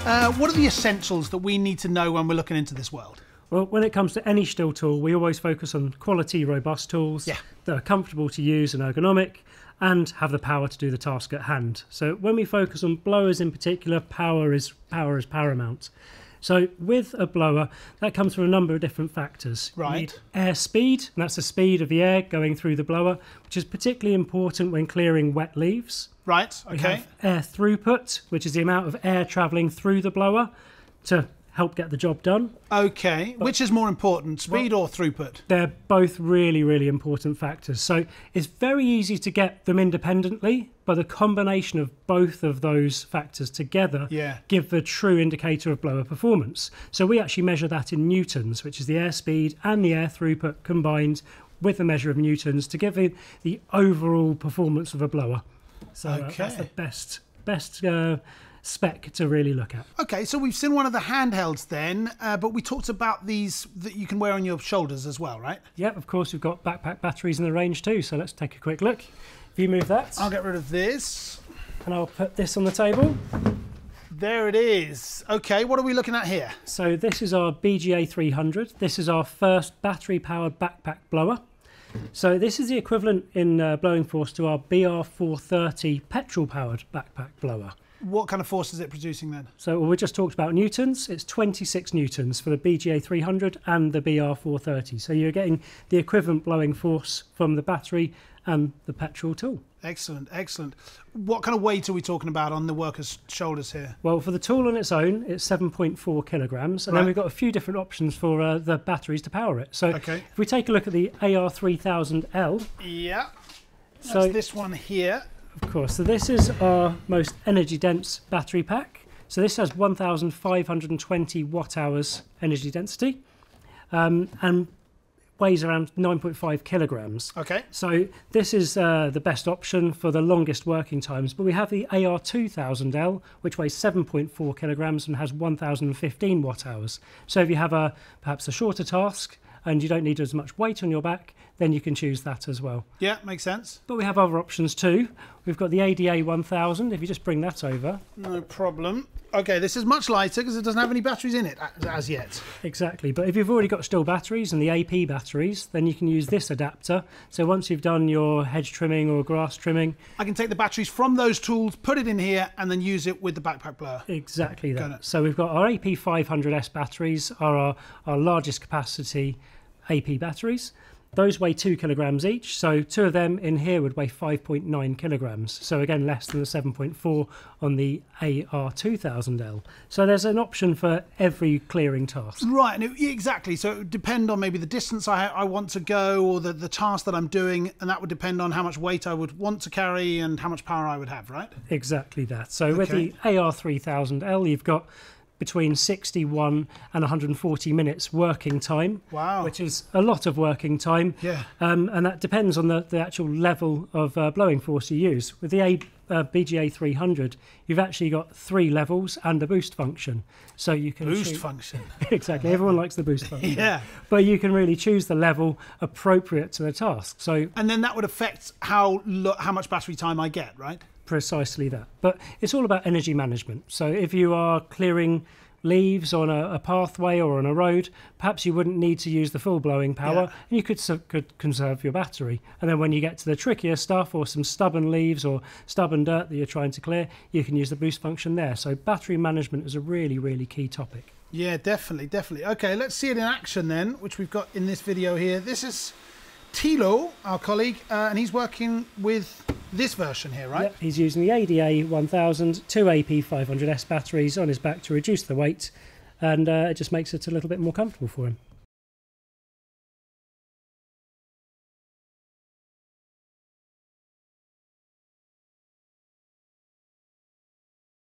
What are the essentials that we need to know when we're looking into this world? Well, when it comes to any STIHL tool, we always focus on quality, robust tools that are comfortable to use and ergonomic and have the power to do the task at hand. So when we focus on blowers in particular, power is paramount. So with a blower, that comes from a number of different factors. Right. You need air speed, and that's the speed of the air going through the blower, which is particularly important when clearing wet leaves. Right, okay. We have air throughput, which is the amount of air travelling through the blower to help get the job done. Okay, which is more important, speed or throughput? They're both really, really important factors. So it's very easy to get them independently, but the combination of both of those factors together give the true indicator of blower performance. So we actually measure that in newtons, which is the airspeed and the air throughput combined with the measure of newtons to give it the overall performance of a blower. So that's the best spec to really look at. Okay, so we've seen one of the handhelds then, but we talked about these that you can wear on your shoulders as well, right? Yep, of course, we've got backpack batteries in the range too, so let's take a quick look. If you move that. I'll get rid of this. And I'll put this on the table. There it is. Okay, what are we looking at here? So this is our BGA 300. This is our first battery-powered backpack blower. So this is the equivalent in blowing force to our BR 430 petrol-powered backpack blower. What kind of force is it producing then? So we just talked about newtons. It's 26 newtons for the BGA 300 and the BR 430. So you're getting the equivalent blowing force from the battery and the petrol tool. Excellent, excellent. What kind of weight are we talking about on the worker's shoulders here? Well, for the tool on its own, it's 7.4 kilograms. And then we've got a few different options for the batteries to power it. So if we take a look at the AR3000L. Yeah, that's this one here. Of course, so this is our most energy dense battery pack. So this has 1,520 watt hours energy density and weighs around 9.5 kilograms. Okay. So this is the best option for the longest working times, but we have the AR2000L, which weighs 7.4 kilograms and has 1,015 watt hours. So if you have perhaps a shorter task and you don't need as much weight on your back, then you can choose that as well. Yeah, makes sense. But we have other options too. We've got the ADA 1000, if you just bring that over. No problem. Okay, this is much lighter because it doesn't have any batteries in it as yet. Exactly, but if you've already got STIHL batteries and the AP batteries, then you can use this adapter. So once you've done your hedge trimming or grass trimming, I can take the batteries from those tools, put it in here, and then use it with the backpack blower. Exactly that. So we've got our AP 500S batteries are our largest capacity AP batteries. Those weigh 2 kilograms each, so two of them in here would weigh 5.9 kilograms. So again, less than the 7.4 on the AR2000L. So there's an option for every clearing task. Right, exactly. So it would depend on maybe the distance I want to go or the task that I'm doing, and that would depend on how much weight I would want to carry and how much power I would have, right? Exactly that. So with the AR3000L, you've got between 61 and 140 minutes working time. Wow. Which is a lot of working time. Yeah. And that depends on the actual level of blowing force you use. With the BGA 300, you've actually got 3 levels and a boost function. So you can boost function. Exactly. Everyone likes the boost function. Yeah. But you can really choose the level appropriate to the task. So and then that would affect how much battery time I get, right? Precisely that. But it's all about energy management. So if you are clearing leaves on a pathway or on a road, perhaps you wouldn't need to use the full blowing power, and you could conserve your battery. And then when you get to the trickier stuff or some stubborn leaves or stubborn dirt that you're trying to clear, you can use the boost function there. So battery management is a really, really key topic. Yeah, definitely, definitely. Okay, let's see it in action then, which we've got in this video here. This is Thilo, our colleague, and he's working with this version here, right? Yep, he's using the ADA 1000, 2 AP 500S batteries on his back to reduce the weight, and it just makes it a little bit more comfortable for him.